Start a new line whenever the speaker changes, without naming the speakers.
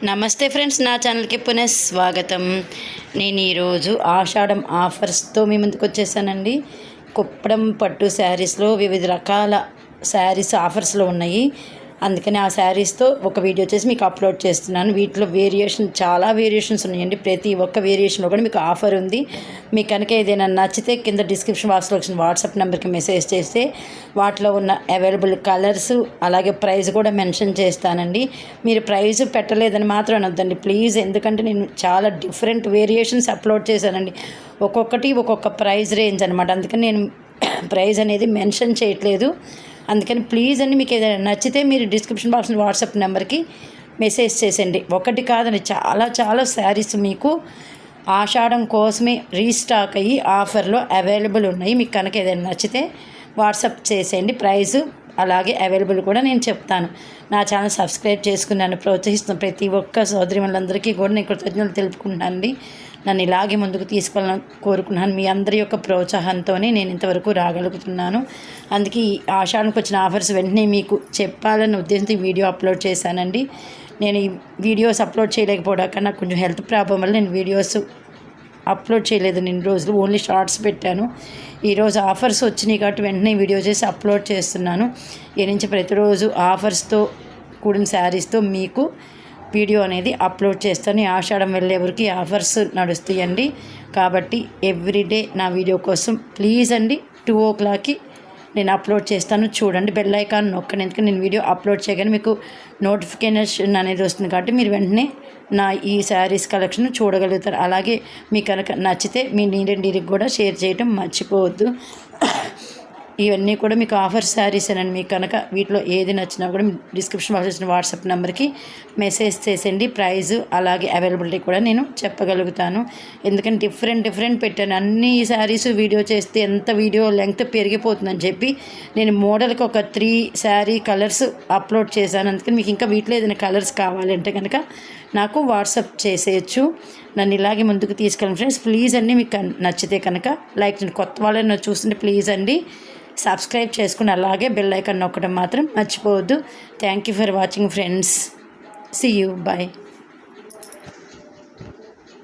నమస్తే ఫ్రెండ్స్, నా ఛానల్కి పునః స్వాగతం. నేను ఈరోజు ఆషాఢం ఆఫర్స్తో మీ ముందుకు వచ్చేసానండి. కుప్పడం పట్టు శారీస్లో వివిధ రకాల శారీస్ ఆఫర్స్లో ఉన్నాయి. అందుకని ఆ శారీస్తో ఒక వీడియో చేసి మీకు అప్లోడ్ చేస్తున్నాను. వీటిలో చాలా వేరియేషన్స్ ఉన్నాయండి. ప్రతి ఒక్క వేరియేషన్లో కూడా మీకు ఆఫర్ ఉంది. మీకు కనుక ఏదైనా నచ్చితే కింద డిస్క్రిప్షన్ బాక్స్లో వచ్చిన వాట్సాప్ నెంబర్కి మెసేజ్ చేస్తే వాటిలో ఉన్న అవైలబుల్ కలర్స్ అలాగే ప్రైస్ కూడా మెన్షన్ చేస్తానండి. మీరు ప్రైస్ పెట్టలేదని మాత్రం అనొద్దండి ప్లీజ్, ఎందుకంటే నేను చాలా డిఫరెంట్ వేరియేషన్స్ అప్లోడ్ చేశానండి. ఒక్కొక్కటి ఒక్కొక్క ప్రైస్ రేంజ్ అనమాట. అందుకని నేను ప్రైస్ అనేది మెన్షన్ చేయట్లేదు. అందుకని ప్లీజ్ అండి, మీకు ఏదైనా నచ్చితే మీరు డిస్క్రిప్షన్ బాక్స్లో వాట్సాప్ నెంబర్కి మెసేజ్ చేసేయండి. ఒకటి కాదండి, చాలా శారీస్ మీకు ఆషాఢం కోసమే రీస్టాక్ అయ్యి ఆఫర్లో అవైలబుల్ ఉన్నాయి. మీకు కనుక ఏదైనా నచ్చితే వాట్సాప్ చేసేయండి. ప్రైజు అలాగే అవైలబుల్ కూడా నేను చెప్తాను. నా ఛానల్ సబ్స్క్రైబ్ చేసుకున్నాను, ప్రోత్సహిస్తున్న ప్రతి ఒక్క సోదరిమణులందరికీ కూడా నేను కృతజ్ఞతలు తెలుపుకుంటానండి. నన్ను ఇలాగే ముందుకు తీసుకెళ్ళాలని కోరుకున్నాను. మీ అందరి యొక్క ప్రోత్సాహంతోనే నేను ఇంతవరకు రాగలుగుతున్నాను. అందుకే ఈ ఆషాఢంకి వచ్చిన ఆఫర్స్ వెంటనే మీకు చెప్పాలన్న ఉద్దేశంతో ఈ వీడియో అప్లోడ్ చేశానండి. నేను ఈ వీడియోస్ అప్లోడ్ చేయలేకపోవడాక నాకు కొంచెం హెల్త్ ప్రాబ్లం వల్ల నేను వీడియోస్ అప్లోడ్ చేయలేదు. నేను రోజులు ఓన్లీ షార్ట్స్ పెట్టాను. ఈరోజు ఆఫర్స్ వచ్చినాయి కాబట్టి వెంటనే వీడియో చేసి అప్లోడ్ చేస్తున్నాను. ఈ నుంచి ప్రతిరోజు ఆఫర్స్తో కూడిన శారీస్తో మీకు వీడియో అనేది అప్లోడ్ చేస్తాను. ఆషాఢం వెళ్ళేవరకు ఆఫర్స్ నడుస్తాయండి. కాబట్టి ఎవ్రీడే నా వీడియో కోసం ప్లీజ్ అండి 2 o'clockకి నేను అప్లోడ్ చేస్తాను. చూడండి, బెల్ ఐకాన్ నొక్కండి. ఎందుకంటే నేను వీడియో అప్లోడ్ చేయగానే మీకు నోటిఫికేషన్ అనేది వస్తుంది కాబట్టి మీరు వెంటనే నా ఈ శారీస్ కలెక్షన్ చూడగలుగుతారు. అలాగే మీకు కనుక నచ్చితే మీ నీడీకి కూడా షేర్ చేయడం మర్చిపోవద్దు. ఇవన్నీ కూడా మీకు ఆఫర్ శారీస్ అనండి. మీకు కనుక వీటిలో ఏది నచ్చినా కూడా డిస్క్రిప్షన్ బాక్స్ వచ్చిన వాట్సాప్ నెంబర్కి మెసేజ్ చేసేయండి. ప్రైజు అలాగే అవైలబిలిటీ కూడా నేను చెప్పగలుగుతాను. ఎందుకంటే డిఫరెంట్ పెట్టాను. అన్ని శారీస్ వీడియో చేస్తే ఎంత వీడియో లెంగ్త్ పెరిగిపోతుందని చెప్పి నేను మోడల్కి ఒక 3 శారీ కలర్స్ అప్లోడ్ చేశాను. అందుకని మీకు ఇంకా వీటిలో ఏదైనా కలర్స్ కావాలంటే కనుక నాకు వాట్సాప్ చేసేయచ్చు. నన్ను ఇలాగే ముందుకు తీసుకెళ్ళండి ఫ్రెండ్స్. ప్లీజ్ అండి, మీకు నచ్చితే కనుక లైక్ చేయండి. కొత్త వాళ్ళని చూస్తుంటే ప్లీజ్ అండి సబ్స్క్రైబ్ చేసుకుని అలాగే బెల్ ఐకాన్ నొక్కడం మాత్రం మర్చిపోవద్దు. Thank you for watching friends. See you, bye.